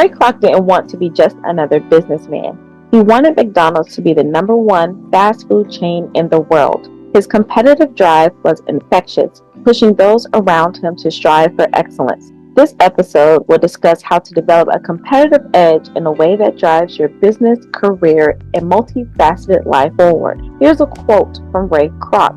Ray Kroc didn't want to be just another businessman. He wanted McDonald's to be the #1 fast food chain in the world. His competitive drive was infectious, pushing those around him to strive for excellence. This episode will discuss how to develop a competitive edge in a way that drives your business, career, and multifaceted life forward. Here's a quote from Ray Kroc.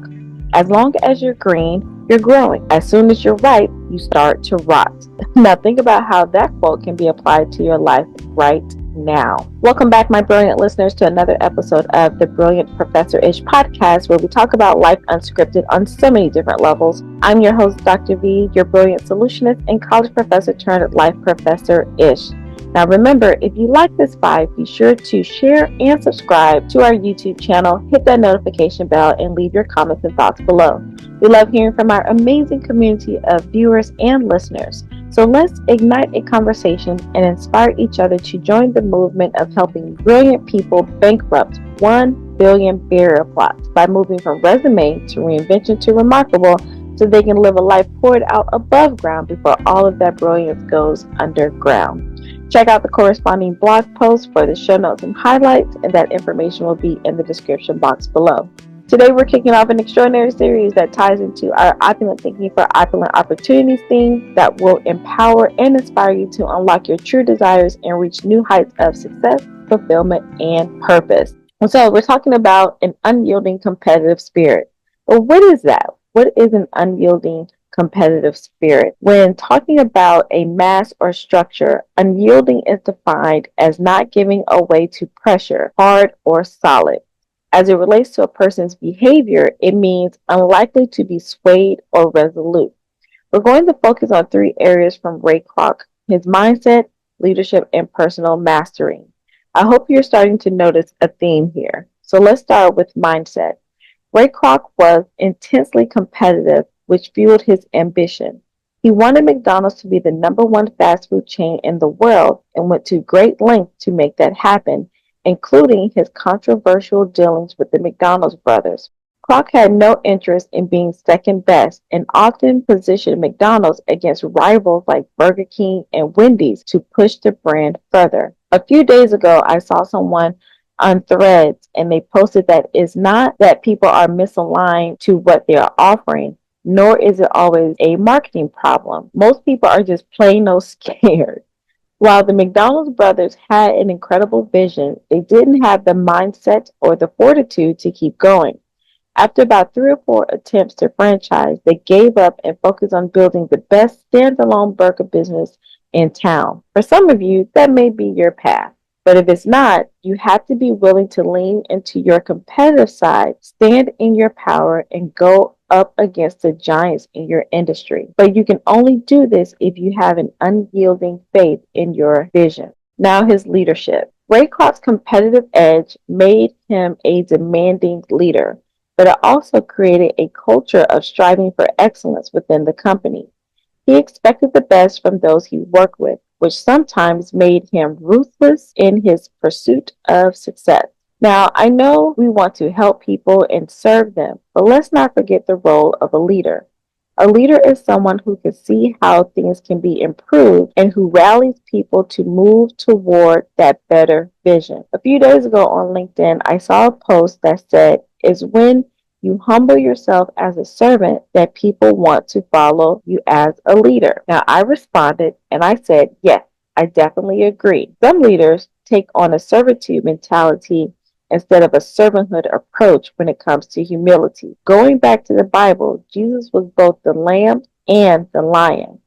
"As long as you're green, you're growing. As soon as you're ripe, you start to rot." Now think about how that quote can be applied to your life right now. Welcome back, my brilliant listeners, to another episode of the Brilliant Professor-ish podcast, where we talk about life unscripted on so many different levels. I'm your host, Dr. V, your brilliant solutionist and college professor turned life professor-ish. Now remember, if you like this vibe, be sure to share and subscribe to our YouTube channel, hit that notification bell, and leave your comments and thoughts below. We love hearing from our amazing community of viewers and listeners. So let's ignite a conversation and inspire each other to join the movement of helping brilliant people bankrupt 1 billion barrier plots by moving from resume to reinvention to remarkable, so they can live a life poured out above ground before all of that brilliance goes underground. Check out the corresponding blog post for the show notes and highlights, and that information will be in the description box below. Today we're kicking off an extraordinary series that ties into our Opulent Thinking for Opulent Opportunities theme that will empower and inspire you to unlock your true desires and reach new heights of success, fulfillment, and purpose. And so we're talking about an unyielding competitive spirit. Well, what is that? What is an unyielding competitive spirit? When talking about a mass or structure, unyielding is defined as not giving away to pressure, hard or solid. As it relates to a person's behavior, it means unlikely to be swayed or resolute. We're going to focus on 3 areas from Ray Kroc: his mindset, leadership, and personal mastery. I hope you're starting to notice a theme here. So let's start with mindset. Ray Kroc was intensely competitive, which fueled his ambition. He wanted McDonald's to be the #1 fast food chain in the world and went to great lengths to make that happen, including his controversial dealings with the McDonald brothers. Kroc had no interest in being second best and often positioned McDonald's against rivals like Burger King and Wendy's to push the brand further. A few days ago, I saw someone on Threads, and they posted that it's not that people are misaligned to what they are offering, nor is it always a marketing problem. Most people are just plain old scared. While the McDonald's brothers had an incredible vision, they didn't have the mindset or the fortitude to keep going. After about 3 or 4 attempts to franchise, they gave up and focused on building the best standalone burger business in town. For some of you, that may be your path. But if it's not, you have to be willing to lean into your competitive side, stand in your power, and go up against the giants in your industry. But you can only do this if you have an unyielding faith in your vision. Now, his leadership. Ray Kroc's competitive edge made him a demanding leader, but it also created a culture of striving for excellence within the company. He expected the best from those he worked with, which sometimes made him ruthless in his pursuit of success. Now, I know we want to help people and serve them, but let's not forget the role of a leader. A leader is someone who can see how things can be improved and who rallies people to move toward that better vision. A few days ago on LinkedIn, I saw a post that said, "It's when you humble yourself as a servant that people want to follow you as a leader." Now, I responded and I said, yes, I definitely agree. Some leaders take on a servitude mentality instead of a servanthood approach when it comes to humility. Going back to the Bible, Jesus was both the lamb and the lion.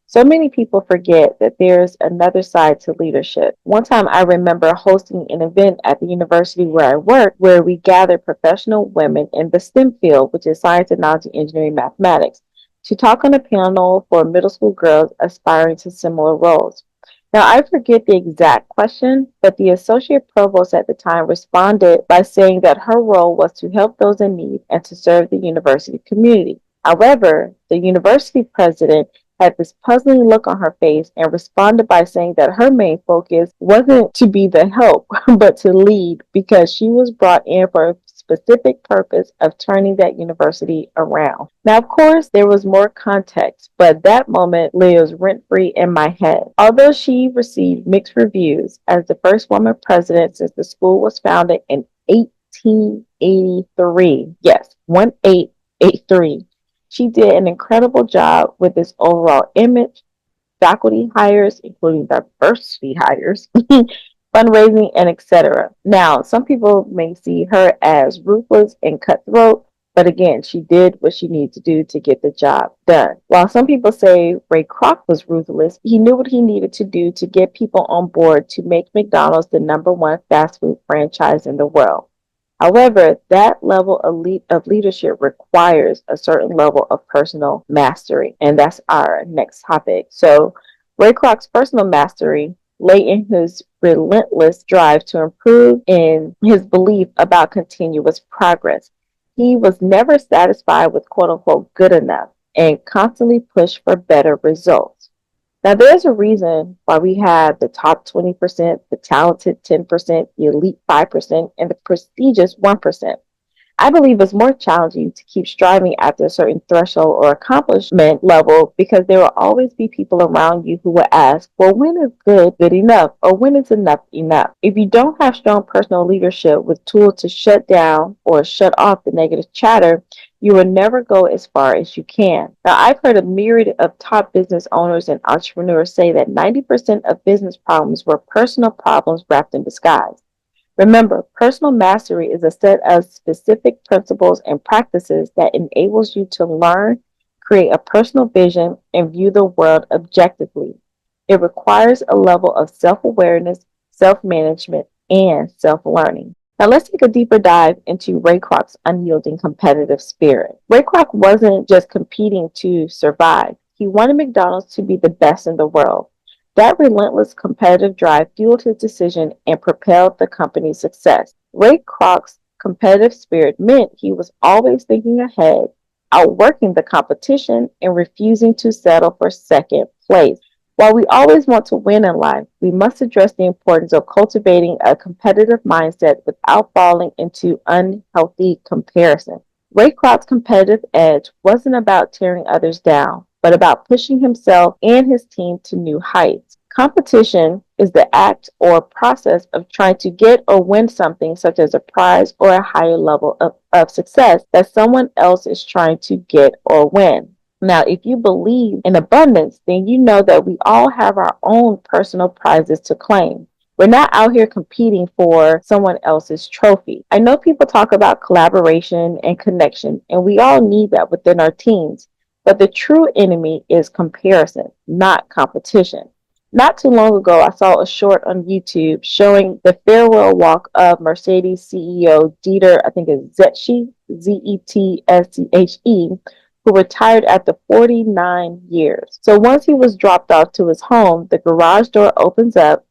So many people forget that there's another side to leadership. One time I remember hosting an event at the university where I work, where we gathered professional women in the STEM field, which is science, technology, engineering, mathematics, to talk on a panel for middle school girls aspiring to similar roles. Now, I forget the exact question, but the associate provost at the time responded by saying that her role was to help those in need and to serve the university community. However, the university president had this puzzling look on her face and responded by saying that her main focus wasn't to be the help, but to lead, because she was brought in for a specific purpose of turning that university around. Now, of course, there was more context, but that moment lives rent-free in my head. Although she received mixed reviews as the first woman president since the school was founded in 1883, yes, 1883, she did an incredible job with its overall image, faculty hires, including diversity hires, fundraising, and etc. Now, some people may see her as ruthless and cutthroat, but again, she did what she needed to do to get the job done. While some people say Ray Kroc was ruthless, he knew what he needed to do to get people on board to make McDonald's the #1 fast food franchise in the world. However, that level of leadership requires a certain level of personal mastery, and that's our next topic. So, Ray Kroc's personal mastery lay in his relentless drive to improve and his belief about continuous progress. He was never satisfied with quote unquote good enough and constantly pushed for better results. Now, there's a reason why we have the top 20%, the talented 10%, the elite 5%, and the prestigious 1%. I believe it's more challenging to keep striving after a certain threshold or accomplishment level because there will always be people around you who will ask, well, when is good enough? Or when is enough enough? If you don't have strong personal leadership with tools to shut down or shut off the negative chatter, you will never go as far as you can. Now, I've heard a myriad of top business owners and entrepreneurs say that 90% of business problems were personal problems wrapped in disguise. Remember, personal mastery is a set of specific principles and practices that enables you to learn, create a personal vision, and view the world objectively. It requires a level of self-awareness, self-management, and self-learning. Now let's take a deeper dive into Ray Kroc's unyielding competitive spirit. Ray Kroc wasn't just competing to survive. He wanted McDonald's to be the best in the world. That relentless competitive drive fueled his decision and propelled the company's success. Ray Kroc's competitive spirit meant he was always thinking ahead, outworking the competition, and refusing to settle for second place. While we always want to win in life, we must address the importance of cultivating a competitive mindset without falling into unhealthy comparison. Ray Kroc's competitive edge wasn't about tearing others down, but about pushing himself and his team to new heights. Competition is the act or process of trying to get or win something such as a prize or a higher level of success that someone else is trying to get or win. Now, if you believe in abundance, then you know that we all have our own personal prizes to claim. We're not out here competing for someone else's trophy. I know people talk about collaboration and connection, and we all need that within our teams. But the true enemy is comparison, not competition. Not too long ago, I saw a short on YouTube showing the farewell walk of Mercedes CEO Dieter, I think it's Zetsche, Zetsche, who retired after 49 years. So once he was dropped off to his home, the garage door opens up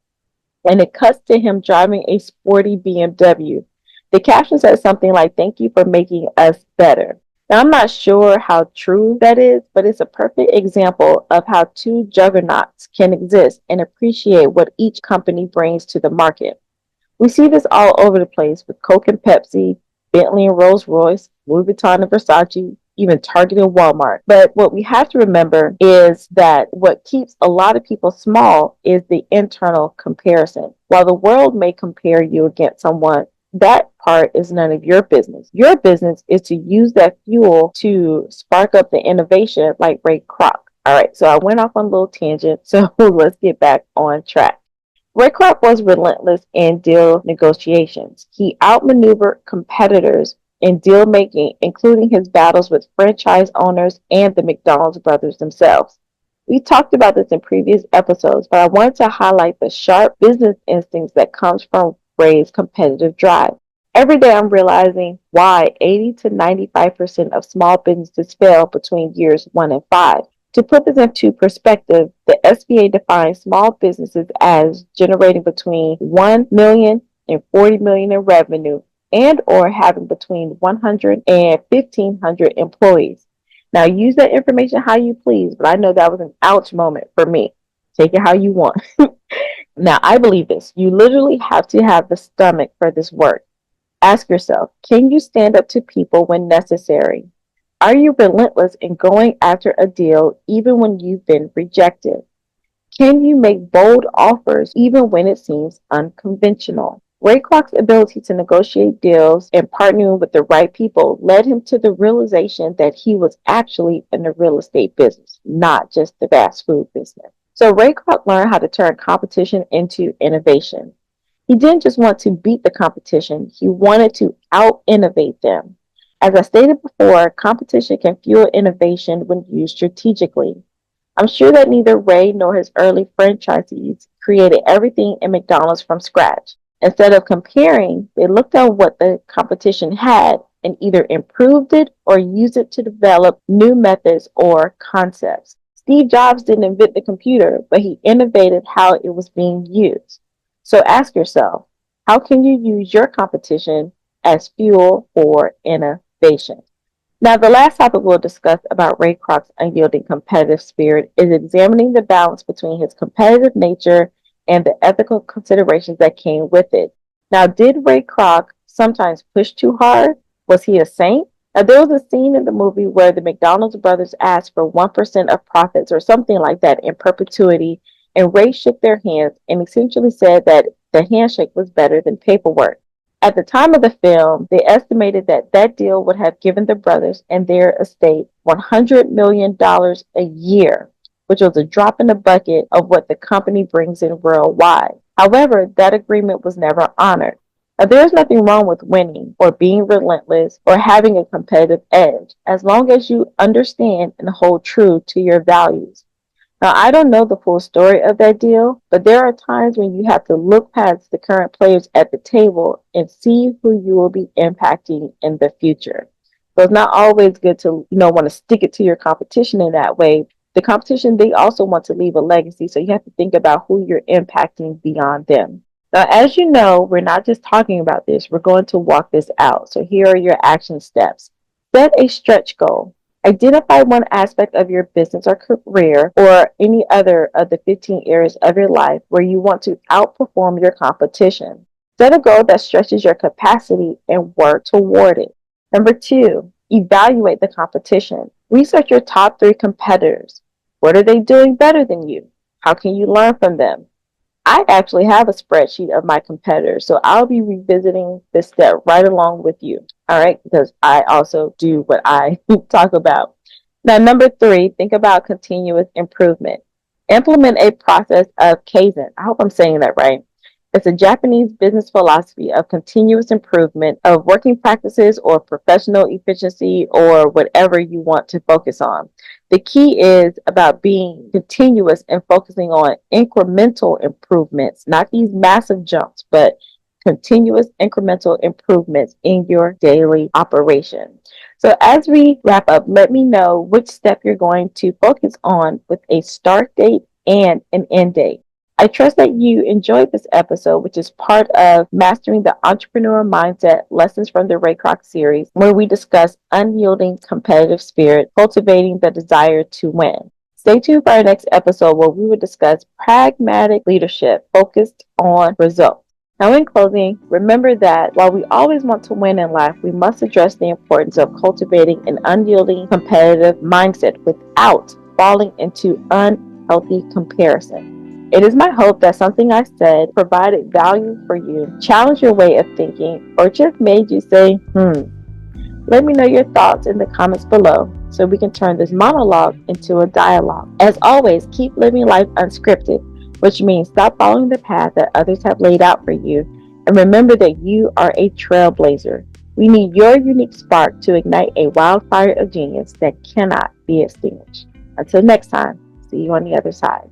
and it cuts to him driving a sporty BMW. The caption says something like, "Thank you for making us better." Now, I'm not sure how true that is, but it's a perfect example of how two juggernauts can exist and appreciate what each company brings to the market. We see this all over the place with Coke and Pepsi, Bentley and Rolls-Royce, Louis Vuitton and Versace, even Target and Walmart. But what we have to remember is that what keeps a lot of people small is the internal comparison. While the world may compare you against someone, that part is none of your business. Your business is to use that fuel to spark up the innovation like Ray Kroc. All right, so I went off on a little tangent, so let's get back on track. Ray Kroc was relentless in deal negotiations. He outmaneuvered competitors in deal making, including his battles with franchise owners and the McDonald's brothers themselves. We talked about this in previous episodes, but I wanted to highlight the sharp business instincts that comes from Ray's competitive drive. Every day I'm realizing why 80 to 95% of small businesses fail between years 1 and 5. To put this into perspective, the SBA defines small businesses as generating between 1 million and 40 million in revenue and or having between 100 and 1,500 employees. Now, use that information how you please, but I know that was an ouch moment for me. Take it how you want. Now, I believe this. You literally have to have the stomach for this work. Ask yourself, can you stand up to people when necessary? Are you relentless in going after a deal even when you've been rejected? Can you make bold offers even when it seems unconventional? Ray Kroc's ability to negotiate deals and partnering with the right people led him to the realization that he was actually in the real estate business, not just the fast food business. So Ray Kroc learned how to turn competition into innovation. He didn't just want to beat the competition, he wanted to out-innovate them. As I stated before, competition can fuel innovation when used strategically. I'm sure that neither Ray nor his early franchisees created everything in McDonald's from scratch. Instead of comparing, they looked at what the competition had and either improved it or used it to develop new methods or concepts. Steve Jobs didn't invent the computer, but he innovated how it was being used. So ask yourself, how can you use your competition as fuel for innovation? Now, the last topic we'll discuss about Ray Kroc's unyielding competitive spirit is examining the balance between his competitive nature and the ethical considerations that came with it. Now, did Ray Kroc sometimes push too hard? Was he a saint? Now, there was a scene in the movie where the McDonald's brothers asked for 1% of profits or something like that in perpetuity, and Ray shook their hands and essentially said that the handshake was better than paperwork. At the time of the film, they estimated that that deal would have given the brothers and their estate $100 million a year, which was a drop in the bucket of what the company brings in worldwide. However, that agreement was never honored. Now, there is nothing wrong with winning or being relentless or having a competitive edge, as long as you understand and hold true to your values. Now, I don't know the full story of that deal, but there are times when you have to look past the current players at the table and see who you will be impacting in the future. So it's not always good to, want to stick it to your competition in that way. The competition, they also want to leave a legacy, so you have to think about who you're impacting beyond them. Now, as you know, we're not just talking about this, we're going to walk this out. So here are your action steps. Set a stretch goal. Identify one aspect of your business or career or any other of the 15 areas of your life where you want to outperform your competition. Set a goal that stretches your capacity and work toward it. Number 2, evaluate the competition. Research your top 3 competitors. What are they doing better than you? How can you learn from them? I actually have a spreadsheet of my competitors, so I'll be revisiting this step right along with you. All right, because I also do what I talk about. Now, number 3, think about continuous improvement. Implement a process of Kaizen. I hope I'm saying that right. It's a Japanese business philosophy of continuous improvement of working practices or professional efficiency or whatever you want to focus on. The key is about being continuous and focusing on incremental improvements, not these massive jumps, but continuous incremental improvements in your daily operation. So as we wrap up, let me know which step you're going to focus on with a start date and an end date. I trust that you enjoyed this episode, which is part of Mastering the Entrepreneur Mindset Lessons from the Ray Kroc series, where we discuss unyielding competitive spirit, cultivating the desire to win. Stay tuned for our next episode where we will discuss pragmatic leadership focused on results. Now, in closing, remember that while we always want to win in life, we must address the importance of cultivating an unyielding competitive mindset without falling into unhealthy comparison. It is my hope that something I said provided value for you, challenged your way of thinking, or just made you say, Let me know your thoughts in the comments below so we can turn this monologue into a dialogue. As always, keep living life unscripted, which means stop following the path that others have laid out for you, and remember that you are a trailblazer. We need your unique spark to ignite a wildfire of genius that cannot be extinguished. Until next time, see you on the other side.